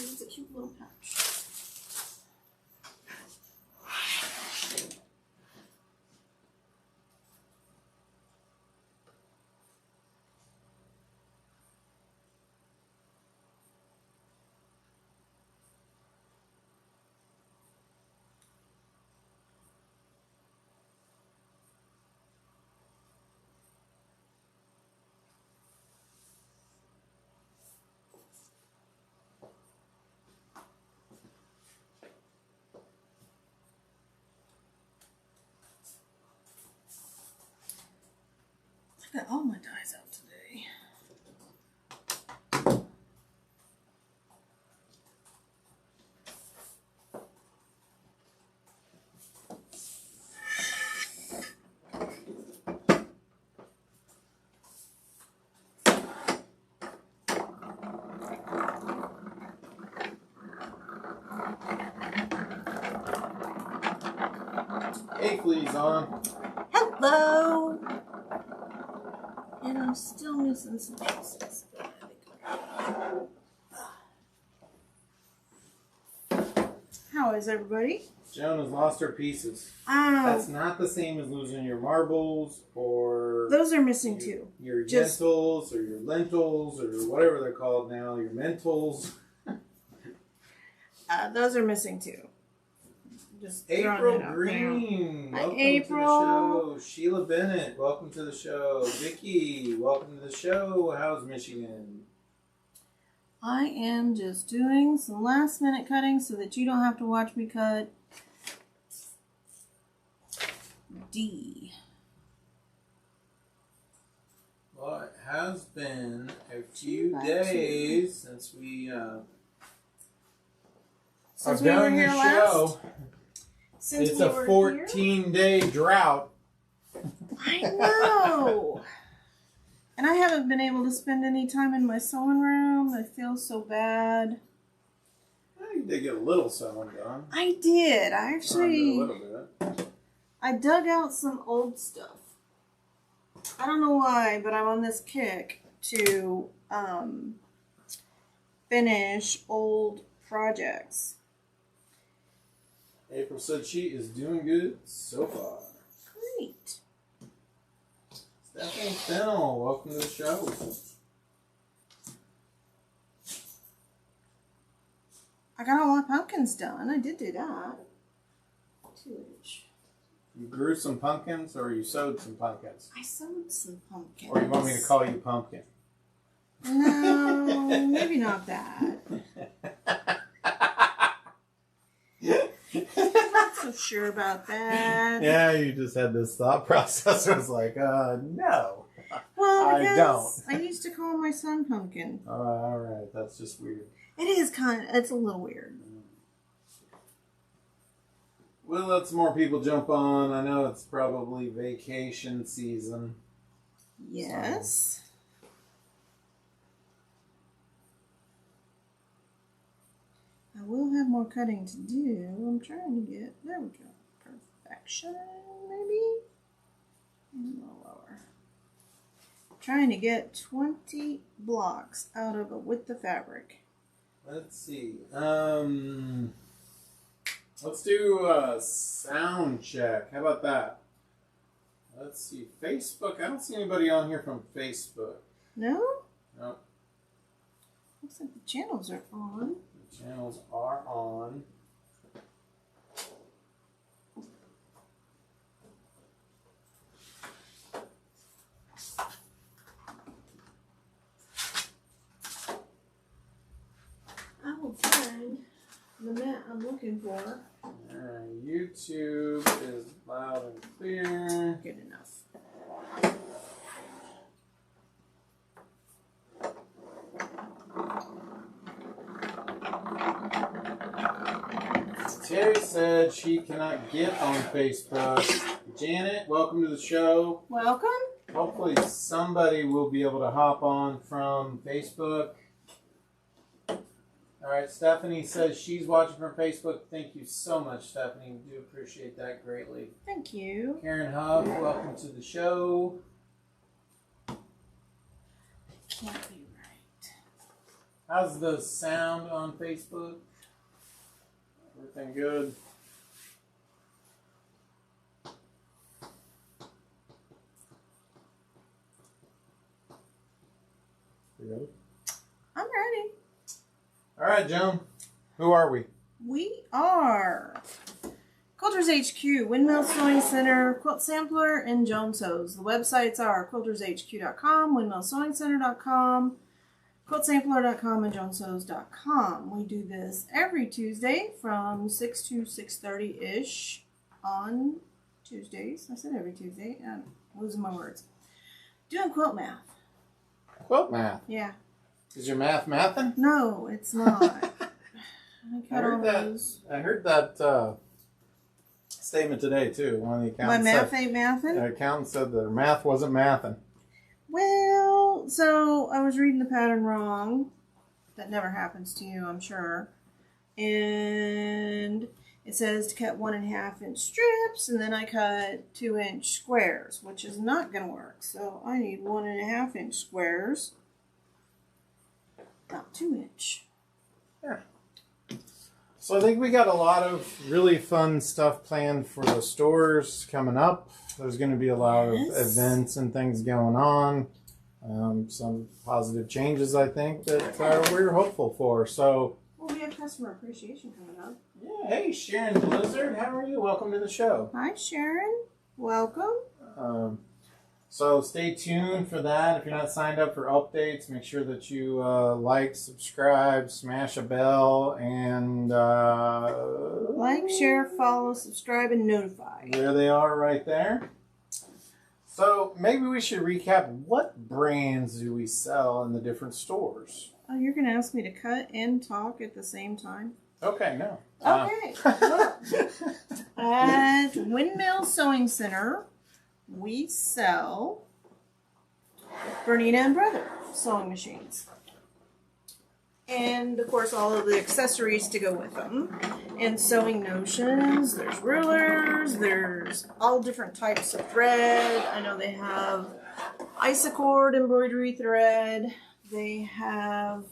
It's a cute little pouch. I got all my dies out today. Hey, please on. Hello! And I'm still missing some pieces. How is everybody? Joan has lost her pieces. Oh, That's not the same as losing your marbles or... those are missing too. Your lentils or your lentils or whatever they're called now. Your mentals. Those are missing too. Just April Green, welcome April. to the show. Sheila Bennett, welcome to the show. Vicky, welcome to the show. How's Michigan? I am just doing some last minute cutting so that you don't have to watch me cut D. Well, it has been a few days since we are doing the show. It's a 14-day drought. I know. And I haven't been able to spend any time in my sewing room. I feel so bad. You did get a little sewing done. I did. I actually... A little bit. I dug out some old stuff. I don't know why, but I'm on this kick to finish old projects. April said she is doing good so far. Great. Stephanie Fennell, welcome to the show. I got all my pumpkins done. I did do that. 2-inch. You grew some pumpkins or you sewed some pumpkins? I sewed some pumpkins. Or you want me to call you Pumpkin? No, maybe not that. I'm not so sure about that. Yeah, you just had this thought process. I was like, no. Well, I don't. I used to call my son Pumpkin. All right, that's just weird. It is it's a little weird. We'll let some more people jump on. I know it's probably vacation season. Yes. I will have more cutting to do. I'm trying to get, there we go, perfection, maybe? And a little lower. Trying to get 20 blocks out of a width of fabric. Let's see. Let's do a sound check. How about that? Let's see. Facebook. I don't see anybody on here from Facebook. No? No. Looks like the channels are on. The channels are on. I will find the mat I'm looking for. YouTube is loud and clear. Good enough. Terry said she cannot get on Facebook. Janet, welcome to the show. Welcome. Hopefully somebody will be able to hop on from Facebook. All right, Stephanie says she's watching from Facebook. Thank you so much, Stephanie. We do appreciate that greatly. Thank you. Karen Huff, welcome to the show. Can't be right. How's the sound on Facebook? Everything good? You ready? I'm ready. All right, Joan. Who are we? We are Quilters HQ, Windmill Sewing Center, Quilt Sampler, and Joan Sews. The websites are quiltershq.com, windmillsewingcenter.com, quiltsampler.com, and joansews.com. We do this every Tuesday from 6 to 6:30-ish on Tuesdays. I said every Tuesday. I'm losing my words. Doing quilt math. Quilt math. Yeah. Is your math mathin'? No, it's not. I heard that statement today too. One of the accountants My math ain't mathin'? The accountant said their math wasn't mathin'. Well, so I was reading the pattern wrong. That never happens to you, I'm sure. And it says to cut 1.5 inch strips, and then I cut 2 inch squares, which is not going to work. So I need 1.5 inch squares, not 2 inch. Yeah. So I think we got a lot of really fun stuff planned for the stores coming up. There's going to be a lot of events and things going on. Some positive changes, I think, that we're hopeful for. So, well, we have customer appreciation coming up. Yeah, hey, Sharon Blizzard, how are you? Welcome to the show. Hi, Sharon. Welcome. So stay tuned for that. If you're not signed up for updates, make sure that you like, subscribe, smash a bell, and like, share, follow, subscribe, and notify. There they are right there. So maybe we should recap, what brands do we sell in the different stores? Oh, you're going to ask me to cut and talk at the same time? Okay, no. Okay. Well, at Windmill Sewing Center, we sell Bernina and Brother sewing machines. And, of course, all of the accessories to go with them. And sewing notions. There's rulers. There's all different types of thread. I know they have Isacord embroidery thread. They have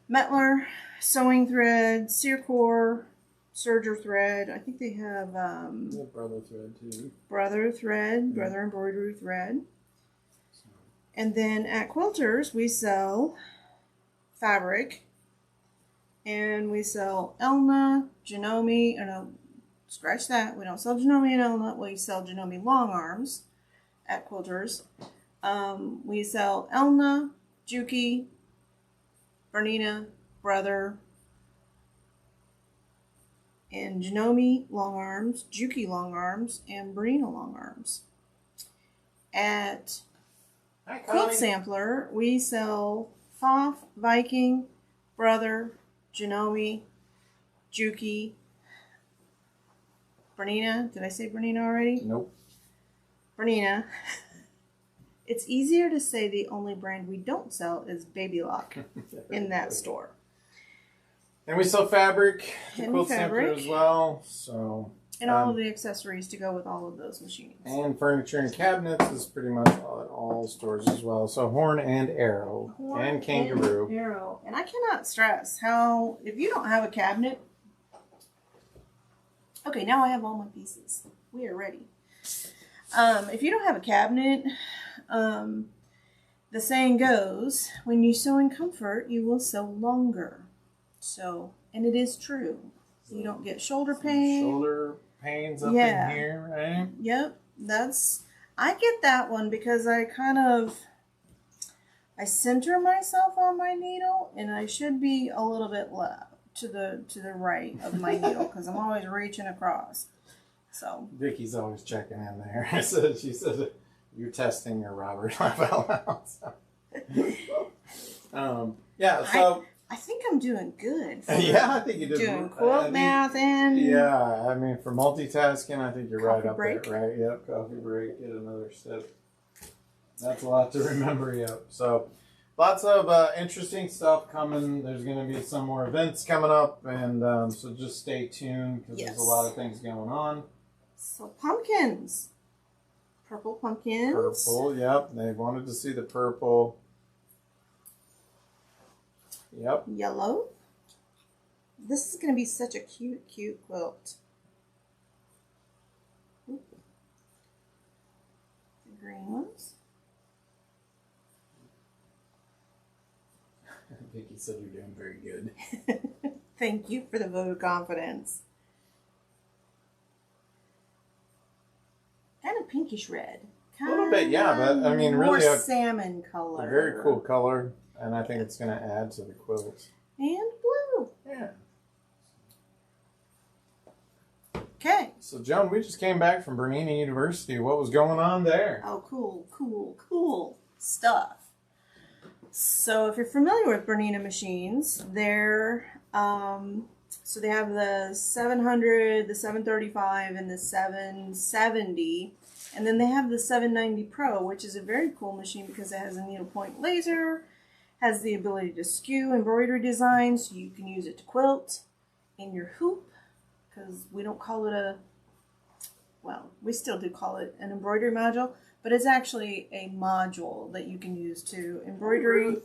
Metler sewing thread, Searcore, serger thread. I think they have Brother thread too. Brother thread, Brother embroidery thread. And then at Quilters, we sell fabric, and we sell Elna, Janome, scratch that. We don't sell Janome and Elna. We sell Janome long arms at Quilters. We sell Elna, Juki, Bernina, Brother, and Janome long arms, Juki long arms, and Bernina long arms. At Quilt Sampler, we sell Foff, Viking, Brother, Janome, Juki, Bernina. Did I say Bernina already? Nope. Bernina. It's easier to say the only brand we don't sell is Baby Lock in that store. And we sell fabric, the And Quilt Sampler as well. So, and all of the accessories to go with all of those machines. And furniture and cabinets is pretty much all stores as well. So Horn and Arrow and Kangaroo. And Arrow. And I cannot stress how, if you don't have a cabinet... Okay, now I have all my pieces. We are ready. If you don't have a cabinet, the saying goes, when you sew in comfort, you will sew longer. So, and it is true. You don't get shoulder pain. Shoulder pains up in here, right? Yep. I get that one because I center myself on my needle, and I should be a little bit left to the right of my needle because I'm always reaching across. So Vicky's always checking in there. She said you're testing your Robert Lavelle out. Yeah, so I think I'm doing good. Yeah, I think you did. Doing quilt math and yeah, I mean for multitasking, I think you're right up break. there, right? Yep, coffee break, get another sip. That's a lot to remember. Yep. So lots of interesting stuff coming. There's going to be some more events coming up, and so just stay tuned because there's a lot of things going on. So pumpkins, purple pumpkins. Purple, yep. They wanted to see the purple. Yep. Yellow. This is going to be such a cute, cute quilt. Oop. The green ones. Vicky said you're doing very good. Thank you for the vote of confidence. Kind of pinkish red. A little bit, yeah, but I mean, really more salmon color. A very cool color, and I think it's going to add to the quilt. And blue. Yeah. Okay. So, Joan, we just came back from Bernina University. What was going on there? Oh, cool, cool, cool stuff. So if you're familiar with Bernina machines, they're, so they have the 700, the 735, and the 770. And then they have the 790 Pro, which is a very cool machine because it has a needlepoint laser, has the ability to skew embroidery designs. So you can use it to quilt in your hoop, because we don't call it a, well, we still do call it an embroidery module, but it's actually a module that you can use to embroidery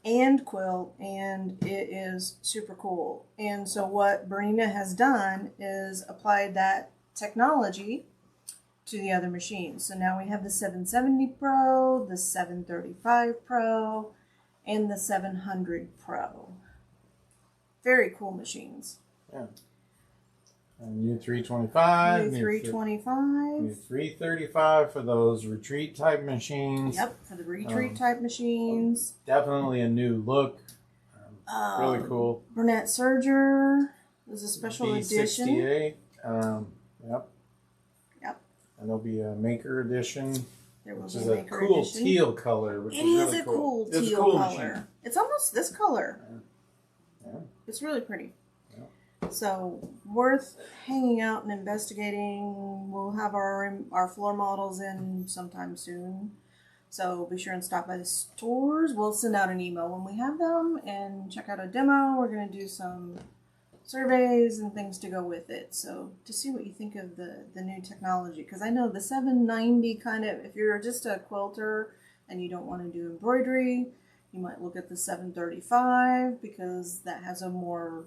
and quilt, and it is super cool. And so what Bernina has done is applied that technology to the other machines. So now we have the 770 Pro, the 735 Pro, and the 700 Pro. Very cool machines. Yeah. And U325. U325. U335 for those retreat type machines. Yep, for the retreat type machines. Definitely a new look. Really cool. Burnett Serger is a special edition. B68. Yep. Yep. And there'll be a maker edition. There will which be is a a maker cool edition. teal color. Which It is is really a cool It's teal a cool color. machine. It's almost this color. Yeah. It's really pretty. Yeah. So worth hanging out and investigating. We'll have our floor models in sometime soon. So be sure and stop by the stores. We'll send out an email when we have them and check out a demo. We're going to do some surveys and things to go with it. So to see what you think of the new technology. Because I know the 790 kind of, if you're just a quilter and you don't want to do embroidery, you might look at the 735 because that has a more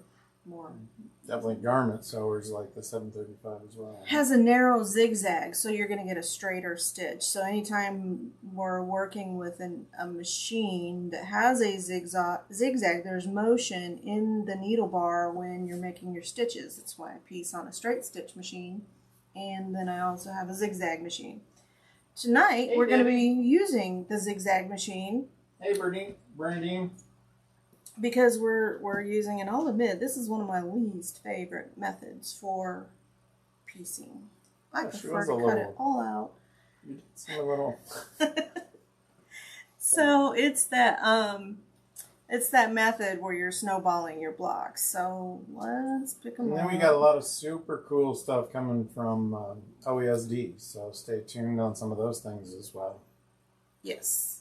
Definitely garment sewers like the 735 as well. has a narrow zigzag, so you're going to get a straighter stitch. So anytime we're working with a machine that has a zigzag, there's motion in the needle bar when you're making your stitches. That's why I piece on a straight stitch machine, and then I also have a zigzag machine. Tonight we're going to be using the zigzag machine. Hey, Bernadine. Because we're using, and I'll admit, this is one of my least favorite methods for piecing. I prefer to cut it all out. You did some a little. So it's that method where you're snowballing your blocks. So let's pick them up. And then we got a lot of super cool stuff coming from OESD, so stay tuned on some of those things as well. Yes.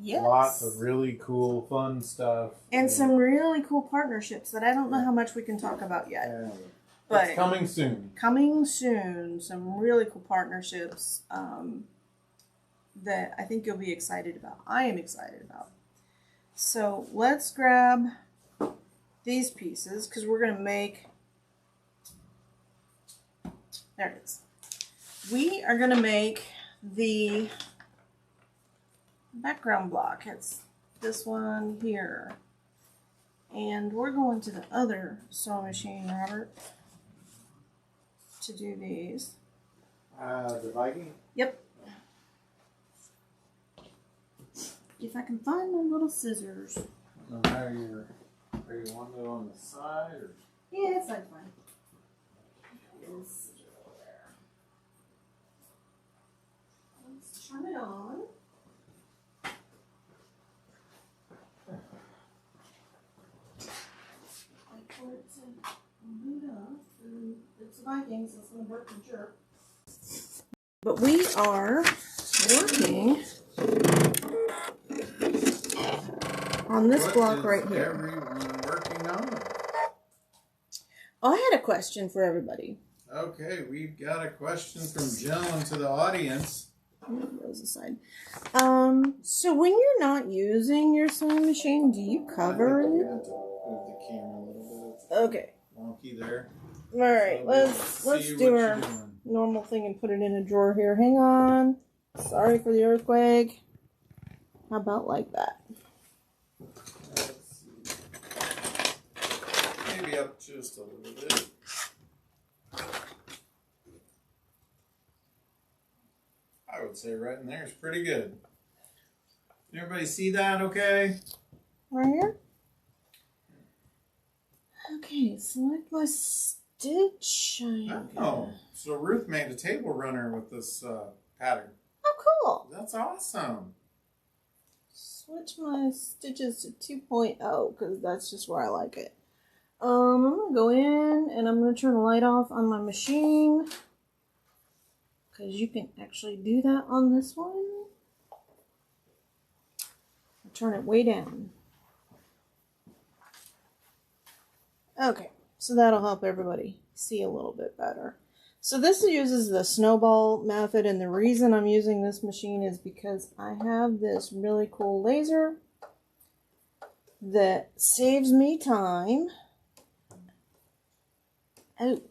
Yes. Lots of really cool, fun stuff. And some really cool partnerships that I don't know how much we can talk about yet. Yeah. But it's coming soon. Coming soon. Some really cool partnerships that I think you'll be excited about. I am excited about. So let's grab these pieces because we're going to make... There it is. We are going to make the background block. It's this one here. And we're going to the other sewing machine, Robert, to do these. The Viking? Yep. If I can find my little scissors. Are you wanting it on the side? Or? Yeah, it's like fine. Let's turn it on. For it to boot up. It's a Viking, so it's going to work and jerk. But we are working on this block right here. Everyone working on? I had a question for everybody. Okay, we've got a question from Joan to the audience. Move those aside. So when you're not using your sewing machine, do you cover it? Move the camera a little bit. Okay. Wonky there. All right. Let's do our normal thing and put it in a drawer here. Hang on. Sorry for the earthquake. How about like that? Let's see. Maybe up just a little bit. I would say right in there is pretty good. Can everybody see that okay? Right here? Okay, select my stitch. Oh, so Ruth made a table runner with this pattern. Oh, cool. That's awesome. Switch my stitches to 2.0 because that's just where I like it. I'm going to go in and I'm going to turn the light off on my machine. Because you can actually do that on this one. I'll turn it way down. Okay, so that'll help everybody see a little bit better. So this uses the Snowball method, and the reason I'm using this machine is because I have this really cool laser that saves me time. Oh,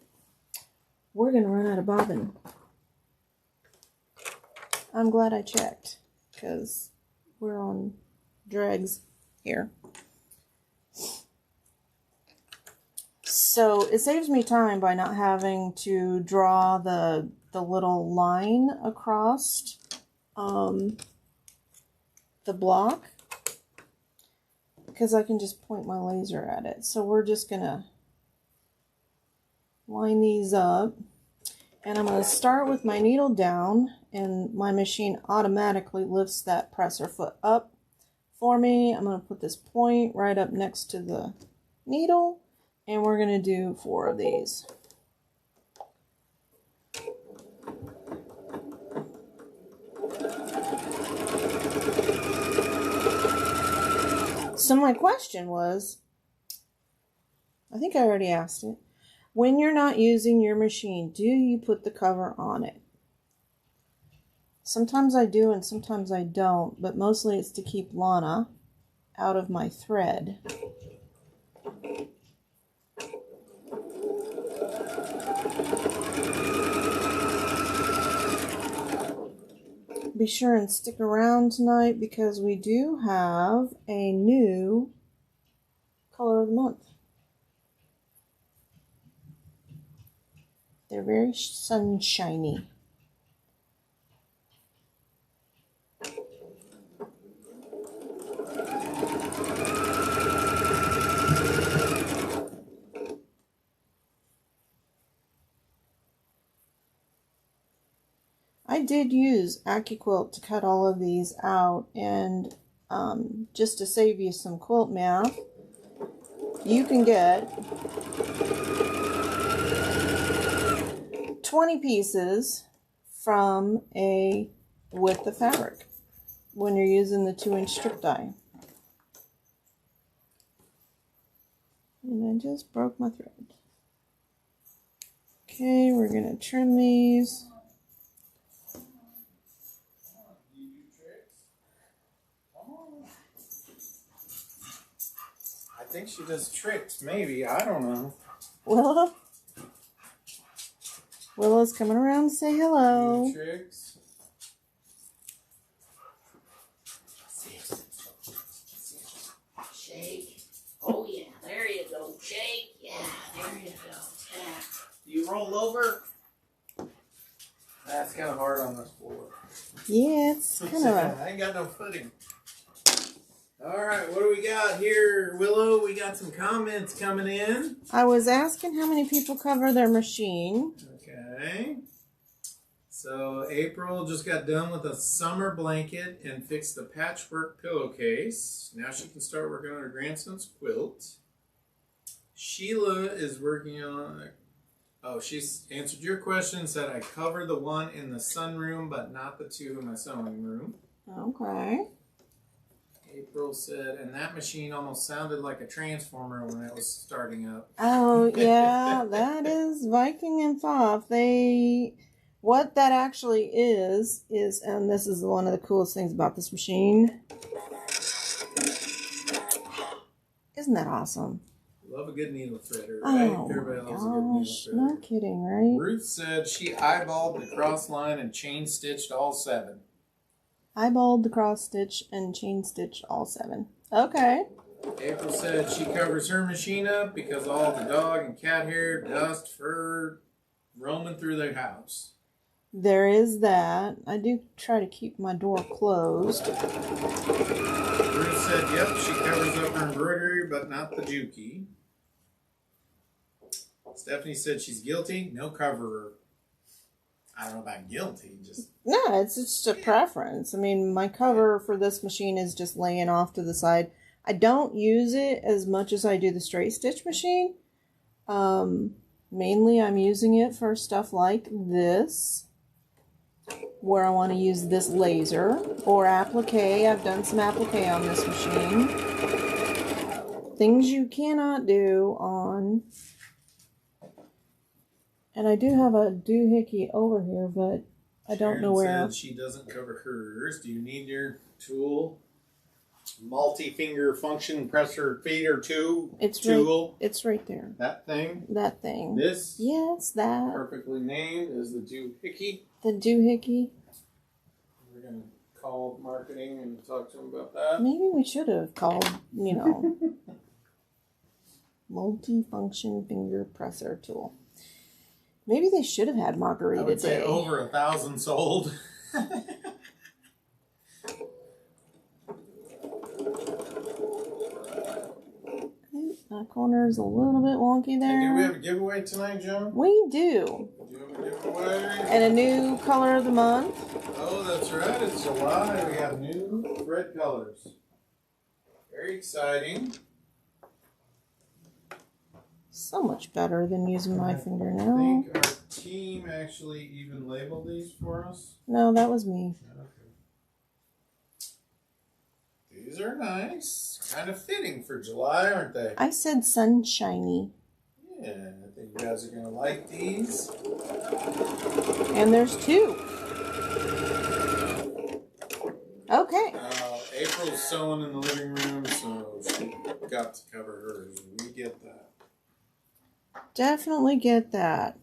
we're going to run out of bobbin. I'm glad I checked, because we're on dregs here. So it saves me time by not having to draw the little line across the block, because I can just point my laser at it. So we're just going to line these up. And I'm going to start with my needle down, and my machine automatically lifts that presser foot up for me. I'm going to put this point right up next to the needle, and we're going to do 4 of these. So my question was, I think I already asked it. When you're not using your machine, do you put the cover on it? Sometimes I do and sometimes I don't, but mostly it's to keep Lana out of my thread. Be sure and stick around tonight because we do have a new color of the month. They're very sunshiny. I did use Quilt to cut all of these out, and just to save you some quilt math, you can get 20 pieces from a width of fabric when you're using the 2-inch strip die. And I just broke my thread. Okay, we're going to trim these. I think she does tricks, maybe. I don't know. Willow's coming around to say hello. Tricks. Shake. Oh yeah, there you go. Shake. Yeah, there you go. Yeah. You roll over. That's kind of hard on this floor. Yeah, it's kind of a... I ain't got no footing. Alright, what do we got here, Willow? We got some comments coming in. I was asking how many people cover their machine. Okay. So April just got done with a summer blanket and fixed the patchwork pillowcase. Now she can start working on her grandson's quilt. Sheila is working on... Oh, she's answered your question, said I covered the one in the sunroom, but not the 2 in my sewing room. Okay. April said, and that machine almost sounded like a transformer when it was starting up. Oh, yeah, that is Viking and Thoth. what that actually is, and this is one of the coolest things about this machine. Isn't that awesome? Love a good needle threader, right? Oh Everybody my loves a good needle gosh, threader. no kidding, right? Ruth said she eyeballed the cross line and chain stitched all 7. Eyeballed the cross stitch and chain stitched all 7. Okay. April said she covers her machine up because all the dog and cat hair, dust, fur roaming through the house. There is that. I do try to keep my door closed. Ruth said, yep, she covers up her embroidery, but not the juki. Stephanie said she's guilty, no coverer. I don't know about guilty, just... No, it's just a preference. I mean, my cover for this machine is just laying off to the side. I don't use it as much as I do the straight stitch machine. Mainly I'm using it for stuff like this, where I want to use this laser, or applique. I've done some applique on this machine. Things you cannot do on... And I do have a doohickey over here, but I don't know where. Said she doesn't cover hers. Do you need your tool? Multi-finger function presser feeder tool. It's right there. That thing. That thing. This. Yes, that. Perfectly named is the doohickey. The doohickey. We're gonna call marketing and talk to them about that. Maybe we should have called, multi-function finger presser tool. Maybe they should have had Margarita I would say Day. over 1,000 sold. That corner is a little bit wonky there. Hey, do we have a giveaway tonight, Joan? We do. Do you have a giveaway? And a new color of the month. Oh, that's right. It's July. We have new thread colors. Very exciting. So much better than using my I fingernail. think our team actually even labeled these for us. No, that was me. Okay. These are nice. Kind of fitting for July, aren't they? I said sunshiny. Yeah, I think you guys are going to like these. And there's 2. Okay. April's sewing in the living room, so she got to cover hers. We get that. Definitely get that.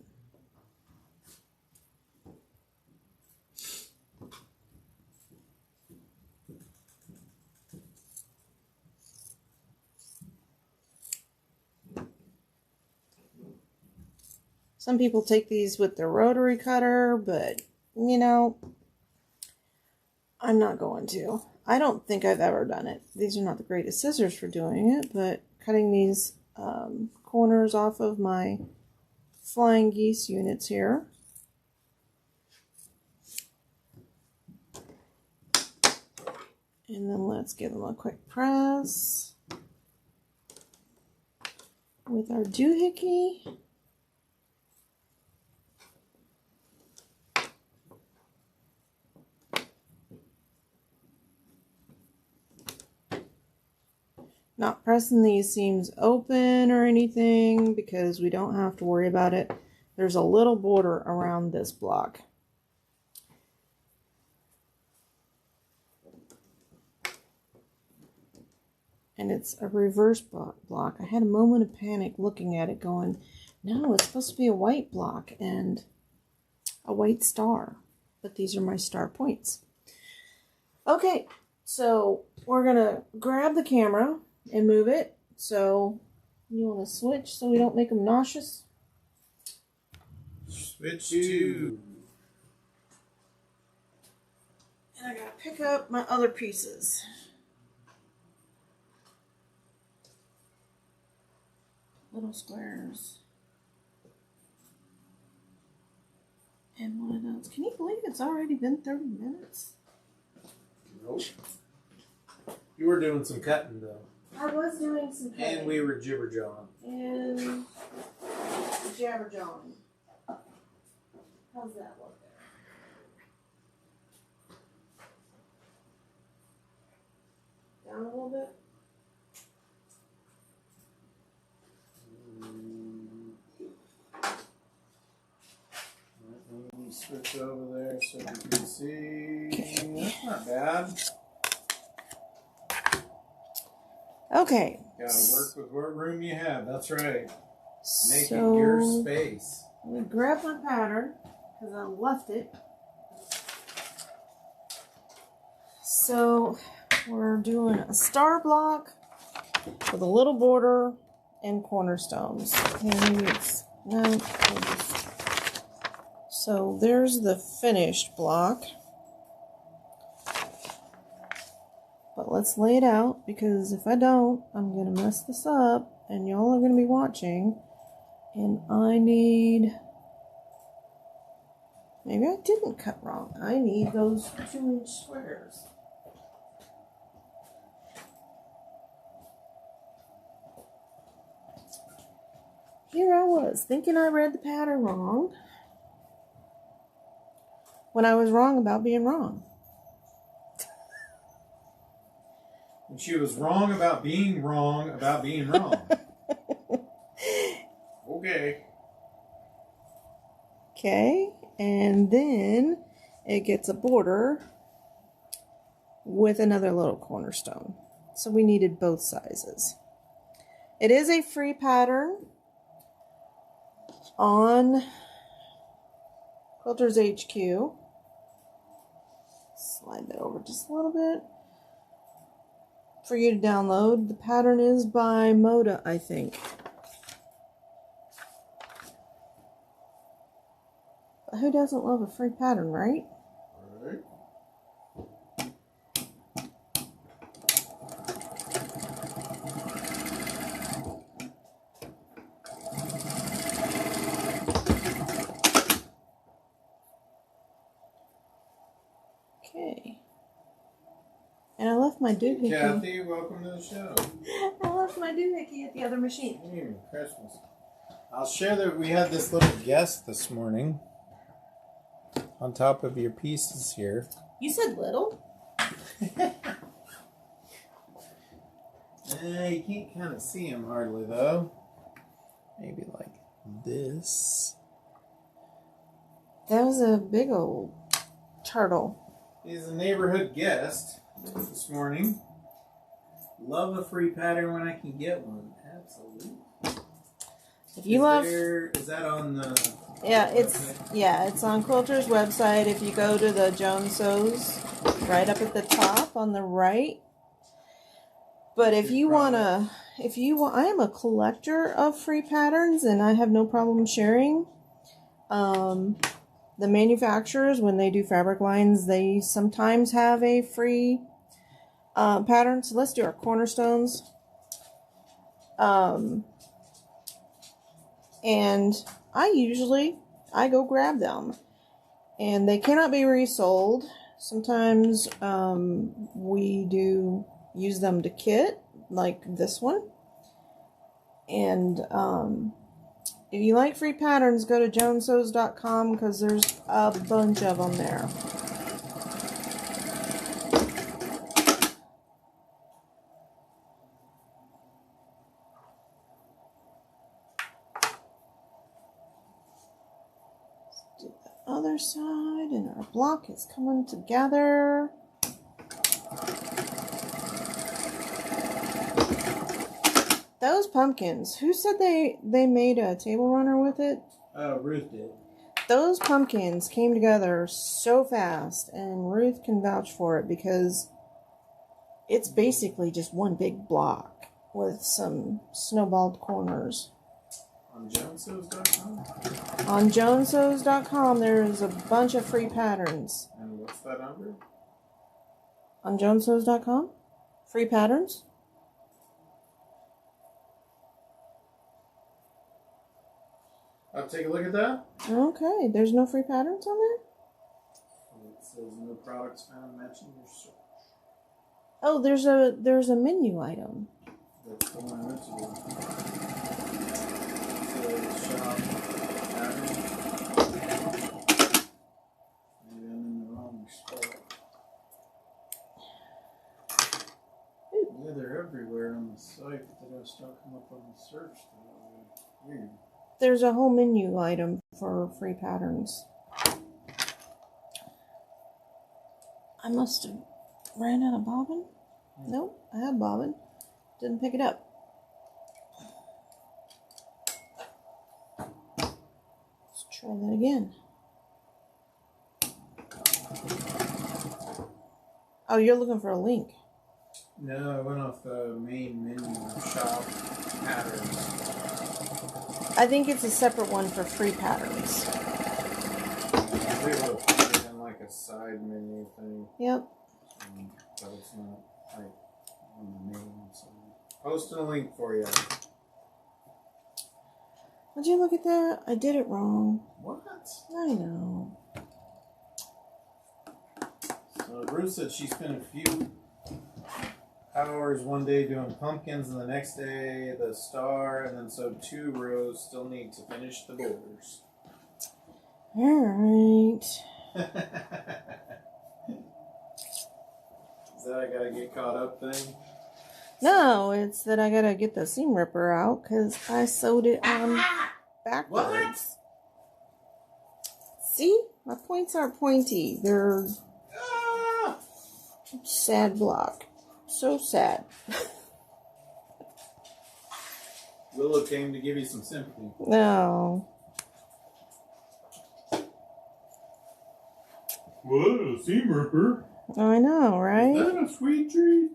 Some people take these with their rotary cutter, but, I'm not going to. I don't think I've ever done it. These are not the greatest scissors for doing it, but cutting these corners off of my flying geese units here. And then let's give them a quick press with our doohickey. Not pressing these seams open or anything because we don't have to worry about it. There's a little border around this block. And it's a reverse block. I had a moment of panic looking at it going, no, it's supposed to be a white block and a white star. But these are my star points. Okay, so we're going to grab the camera and move it. So you want to switch so we don't make them nauseous? Switch to. And I gotta pick up my other pieces. Little squares. And one of those. Can you believe it's already been 30 minutes? Nope. You were doing some cutting though. I was doing some cutting. And we were jibber-jawing. And jabber-jawing. How's that look there? Down a little bit? switch over there so you can see. That's not bad. Okay. Gotta work with what room you have. That's right. Make it So, your space. let me grab my pattern because I left it. So we're doing a star block with a little border and cornerstones. And it's no. So there's the finished block. But let's lay it out because if I don't, I'm going to mess this up and y'all are going to be watching. And I need, maybe I didn't cut wrong. I need those 2-inch squares. Here I was thinking I read the pattern wrong when I was wrong about being wrong. And she was wrong about being wrong about being wrong. Okay. Okay, and then it gets a border with another little cornerstone. So we needed both sizes. It is a free pattern on Quilters HQ. Slide that over just a little bit for you to download. The pattern is by Moda, I think. But who doesn't love a free pattern, right? Right. Okay. And I left my doohickey. Kathy, welcome to the show. I left my doohickey at the other machine. Christmas. I'll share that we had this little guest this morning on top of your pieces here. You said little? You can't kind of see him hardly though. Maybe like this. That was a big old turtle. He's a neighborhood guest this morning. Love a free pattern when I can get one. Absolutely. If you love, is that on the? Yeah, it's on Quilter's website. If you go to the Joan Sews, right up at the top on the right. But if you want, I am a collector of free patterns, and I have no problem sharing. The manufacturers, when they do fabric lines, they sometimes have a free pattern. So let's do our cornerstones. And I go grab them, and they cannot be resold. Sometimes we do use them to kit, like this one. And if you like free patterns, go to joansews.com because there's a bunch of them there. Other side, and our block is coming together. Those pumpkins, who said they made a table runner with it? Ruth did. Those pumpkins came together so fast, and Ruth can vouch for it because it's basically just one big block with some snowballed corners. On joansews.com? On joansews.com, there's a bunch of free patterns. And what's that number? On joansews.com? Free patterns? I'll take a look at that. Okay, there's no free patterns on there? It says no products found matching your search. Oh, there's a menu item. That's the one I went to. Shop pattern. Maybe I'm in the wrong spot. Yeah, they're everywhere on the site, but they don't start coming up on the search. Weird. There's a whole menu item for free patterns. I must have ran out of bobbin. Nope, I have bobbin. Didn't pick it up. Let's try that again. Oh, you're looking for a link. No, I went off the main menu shop patterns. I think it's a separate one for free patterns. They would have put it in like a side menu thing. Yep. But it's not like on the main. So posting a link for you. Would you look at that? I did it wrong. What? I know. So Ruth said she spent a few hours one day doing pumpkins, and the next day the star, and then so 2 rows still need to finish the borders. Alright. Is that I gotta get caught up thing? No, it's that I gotta get the seam ripper out because I sewed it on backwards. What? See? My points aren't pointy. They're sad block. So sad. Willow came to give you some sympathy. No. What? A seam ripper? I know, right? Is that a sweet treat?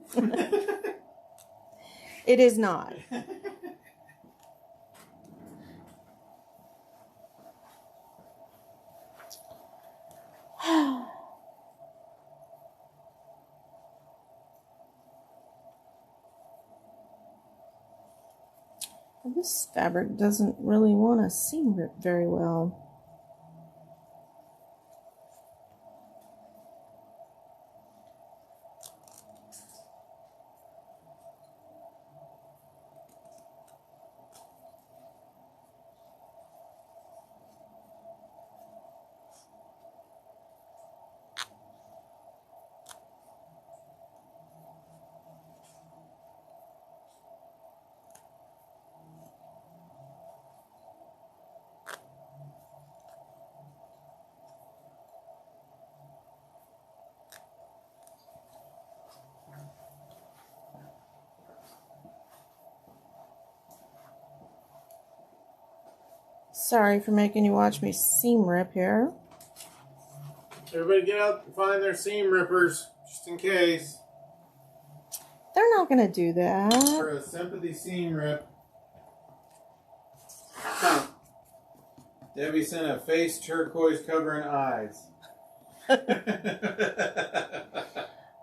It is not. This fabric doesn't really want to seam rip very well. Sorry for making you watch me seam rip here. Everybody get out and find their seam rippers, just in case. They're not going to do that. For a sympathy seam rip. Debbie sent a face turquoise covering eyes.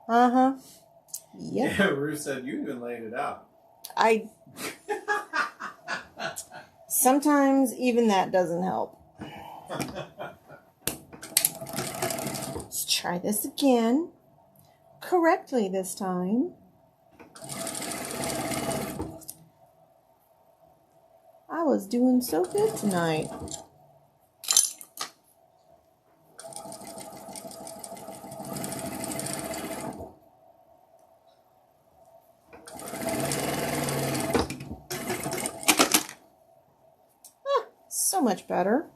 Uh-huh. Yep. Yeah, Ruth said you even laid it out. Sometimes even that doesn't help. Let's try this again. Correctly this time. I was doing so good tonight. So much better.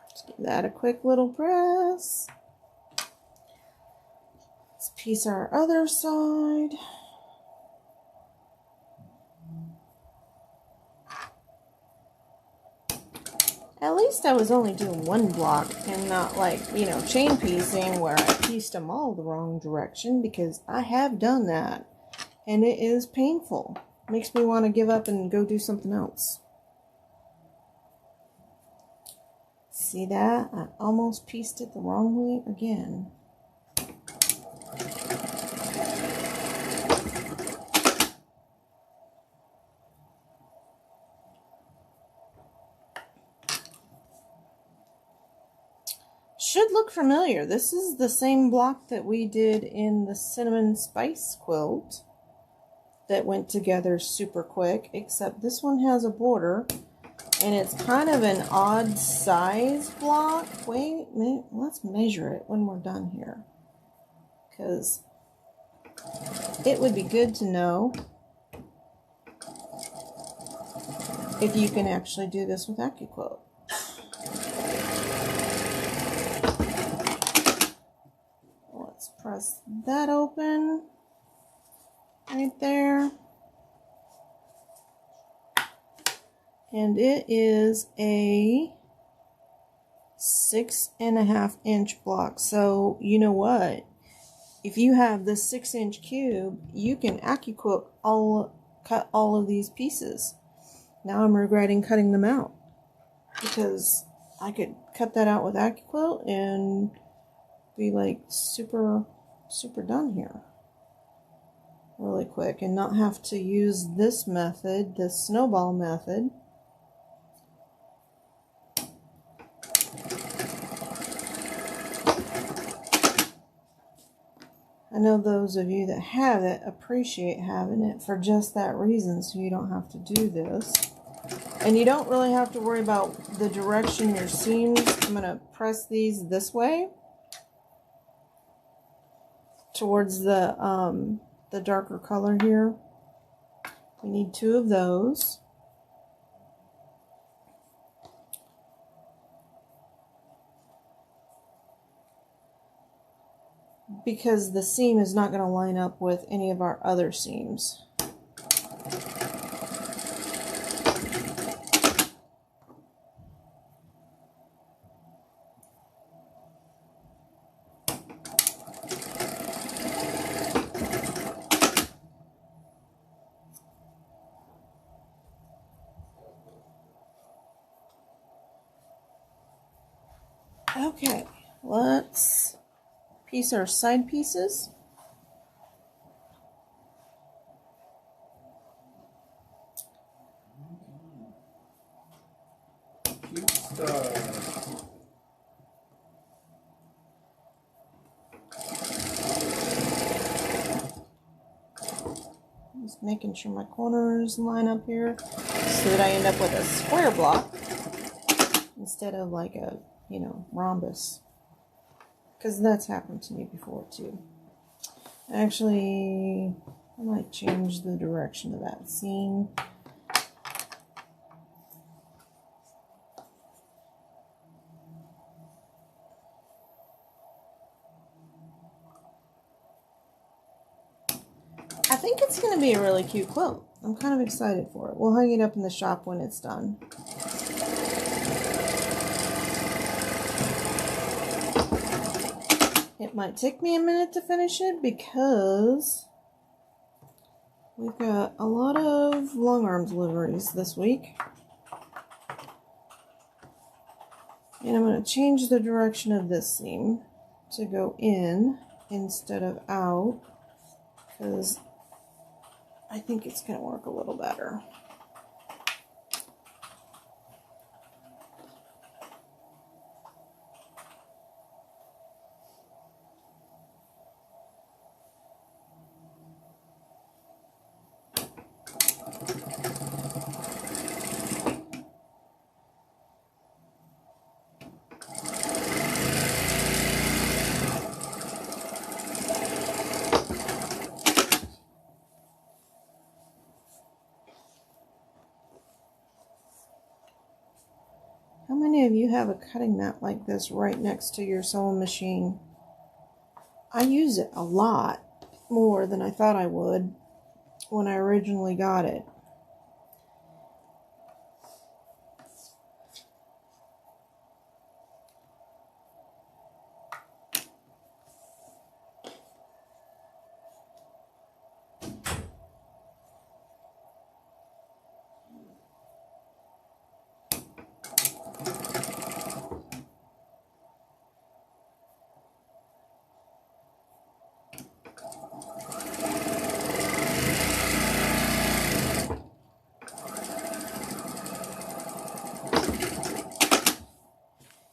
Let's give that a quick little press. Let's piece our other side. At least I was only doing one block and not like, chain piecing where I pieced them all the wrong direction, because I have done that and it is painful. Makes me want to give up and go do something else. See that? I almost pieced it the wrong way again. Should look familiar. This is the same block that we did in the cinnamon spice quilt that went together super quick, except this one has a border and it's kind of an odd size block. Wait, let's measure it when we're done here, because it would be good to know if you can actually do this with AccuQuilt. press that open right there. And it is a 6.5 inch block. So you know what? If you have this 6-inch cube, you can cut all of these pieces. Now I'm regretting cutting them out, because I could cut that out with Quilt and be like super done here really quick, and not have to use this method, this snowball method. I know those of you that have it appreciate having it for just that reason, so you don't have to do this. And you don't really have to worry about the direction your seams. I'm going to press these this way towards the darker color here. We need 2 of those. Because the seam is not going to line up with any of our other seams. Okay, let's piece our side pieces. Cute stuff. Just making sure my corners line up here so that I end up with a square block instead of like a, you know, rhombus. Because that's happened to me before too. Actually, I might change the direction of that seam. I think it's going to be a really cute quilt. I'm kind of excited for it. We'll hang it up in the shop when it's done. It might take me a minute to finish it because we've got a lot of long arm deliveries this week. And I'm going to change the direction of this seam to go in instead of out, because I think it's going to work a little better. How many of you have a cutting mat like this right next to your sewing machine? I use it a lot more than I thought I would when I originally got it.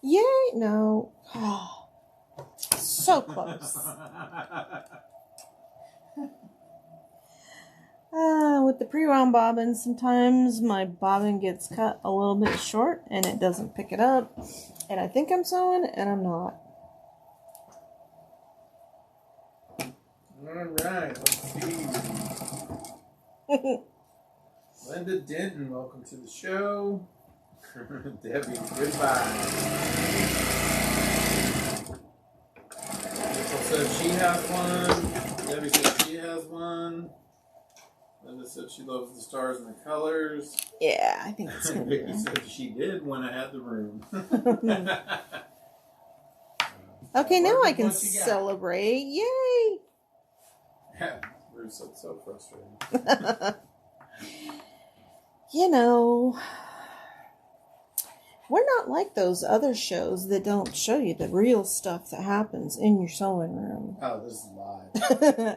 Yay! No. Oh, so close. With the pre-wound bobbin, sometimes my bobbin gets cut a little bit short and it doesn't pick it up. And I think I'm sewing and I'm not. Alright, let's see. Linda Denton, welcome to the show. Debbie, goodbye. said she has one. Debbie said she has one. Linda said she loves the stars and the colors. Yeah, I think it's going to Vicky said she did when I had the room. Okay, now I can celebrate. Yay! Yeah, Bruce said so frustrating. You know, we're not like those other shows that don't show you the real stuff that happens in your sewing room. Oh, this is live.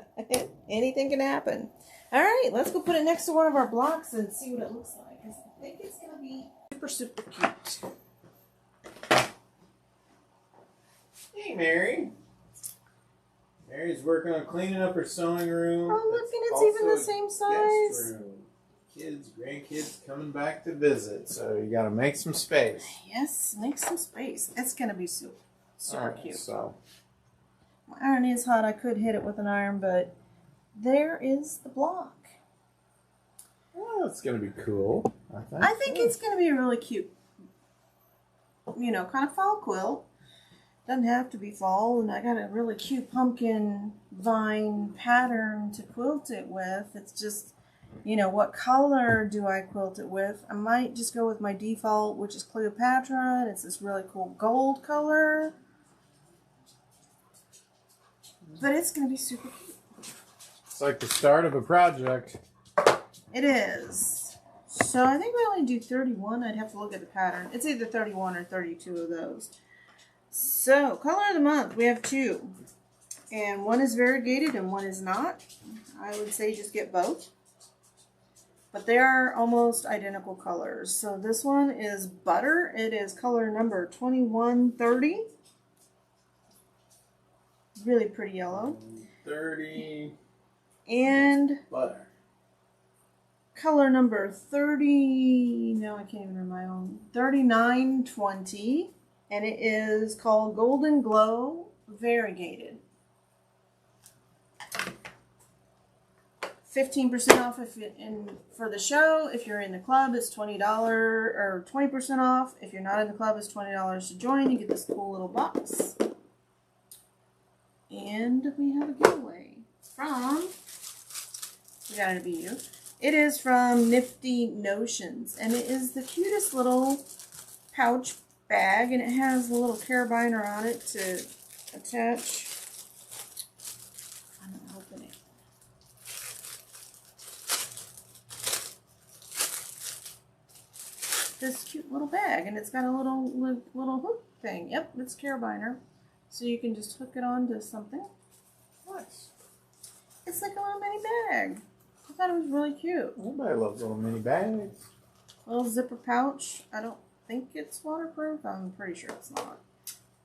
Anything can happen. All right, let's go put it next to one of our blocks and see what it looks like. 'Cause I think it's going to be super, super cute. Hey, Mary. Mary's working on cleaning up her sewing room. Oh, look, and it's even the same size. Guest room. Kids, grandkids coming back to visit, so you got to make some space. Yes, make some space. It's going to be super, super cute. So, My iron is hot. I could hit it with an iron, but there is the block. well, it's going to be cool. I think it's going to be a really cute, you know, kind of fall quilt. Doesn't have to be fall, and I got a really cute pumpkin vine pattern to quilt it with. It's just, you know, what color do I quilt it with? I might just go with my default, which is Cleopatra, and it's this really cool gold color. But it's going to be super cute. It's like the start of a project. It is. So I think we only do 31. I'd have to look at the pattern. It's either 31 or 32 of those. So, color of the month, we have 2. And one is variegated and one is not. I would say just get both. But they are almost identical colors. So this one is butter. It is color number 2130. Really pretty yellow. 30. And Butter. color number 30. No, I can't even remember my own. 3920. And it is called Golden Glow Variegated. 15% off if it for the show. If you're in the club, it's $20 or 20% off. If you're not in the club, it's $20 to join. You get this cool little box. And we have a giveaway from, we got it to be you. It is from Nifty Notions, and it is the cutest little pouch bag, and it has a little carabiner on it to attach. I'm gonna open it. This cute little bag, and it's got a little hook thing. Yep, it's carabiner, so you can just hook it onto something. Nice. It's like a little mini bag. I thought it was really cute. Everybody loves little mini bags. Little zipper pouch. I don't think it's waterproof. I'm pretty sure it's not.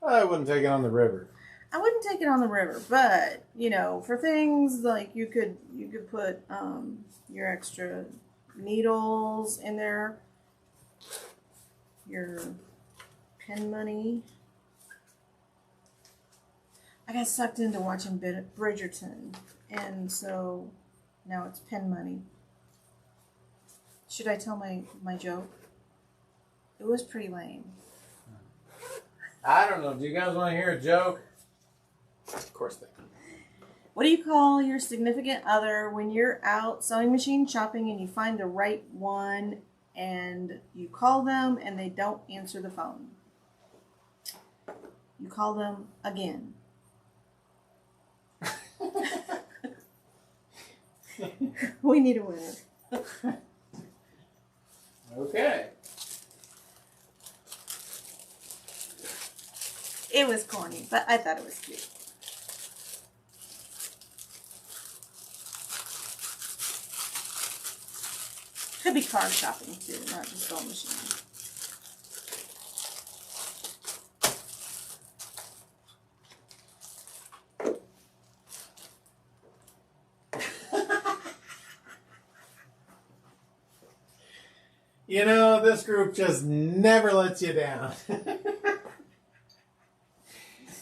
I wouldn't take it on the river. I wouldn't take it on the river, but you know, for things like you could put your extra needles in there, your pin money. I got sucked into watching Bridgerton, and so now it's pin money. Should I tell my joke? It was pretty lame. I don't know. Do you guys want to hear a joke? Of course they do. What do you call your significant other when you're out sewing machine shopping and you find the right one and you call them and they don't answer the phone? You call them again. We need a winner. Okay. It was corny, but I thought it was cute. Could be car shopping too, not just sewing machine. You know, this group just never lets you down.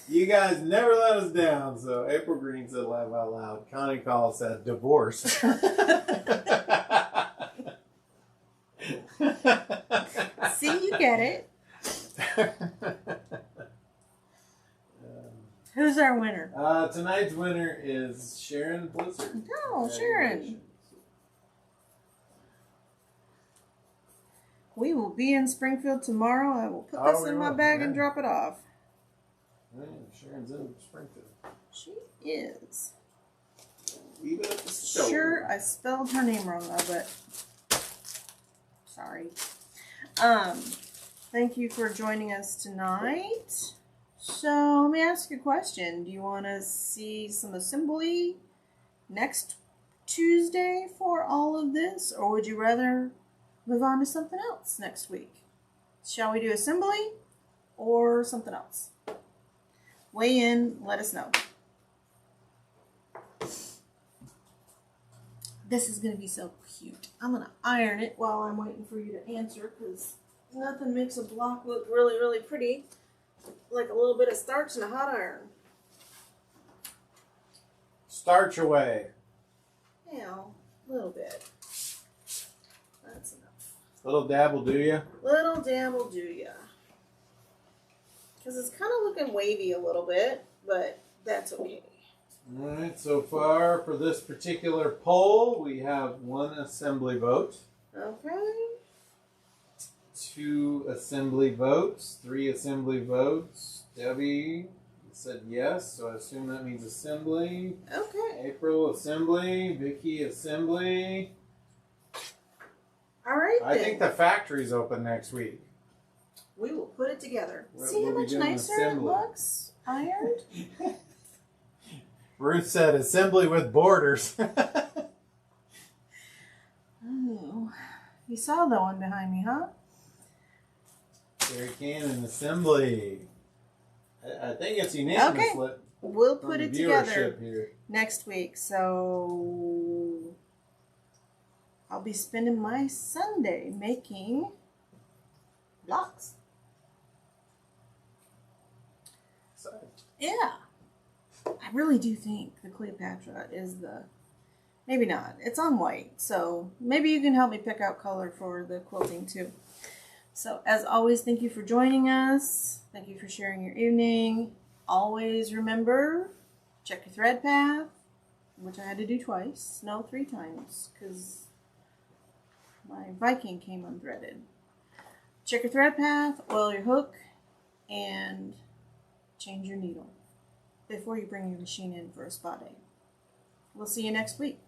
You guys never let us down. So April Green said laugh out loud. Connie Call said divorce. See, you get it. Who's Who's our winner? Tonight's winner is Sharon Blizzard. Oh, Sharon. We will be in Springfield tomorrow. I will put this in my bag and drop it off. Man, Sharon's in Springfield. She is. Leave it at the store. Sure, I spelled her name wrong though, but sorry. Thank you for joining us tonight. So let me ask you a question. Do you want to see some assembly next Tuesday for all of this, or would you rather move on to something else next week? Shall we do assembly or something else? Weigh in, let us know. This is going to be so cute. I'm going to iron it while I'm waiting for you to answer, because nothing makes a block look really, really pretty like a little bit of starch in a hot iron. Starch away. Yeah, a little bit. That's enough. Little dab will do ya. Little dab will do ya. Because it's kind of looking wavy a little bit, but that's okay. Alright, so far for this particular poll, we have 1 assembly vote. Okay. 2 assembly votes, 3 assembly votes. Debbie said yes, so I assume that means assembly. Okay. April, assembly. Vicky, assembly. All right, I think the factory's open next week. we will put it together. We'll See how be much doing nicer assembly. it looks ironed? Ruth said assembly with borders. Oh, you saw the one behind me, huh? Jerry Cannon, assembly. I think it's unanimous. Okay. We'll From put the it together viewership here. next week. So I'll be spending my Sunday making blocks. Yeah. I really do think the Cleopatra is the, maybe not. It's on white. So maybe you can help me pick out color for the quilting too. So as always, thank you for joining us. Thank you for sharing your evening. Always remember, check your thread path, which I had to do twice. No, 3 times, because my Viking came unthreaded. Check your thread path, oil your hook, and change your needle before you bring your machine in for a spa day. We'll see you next week.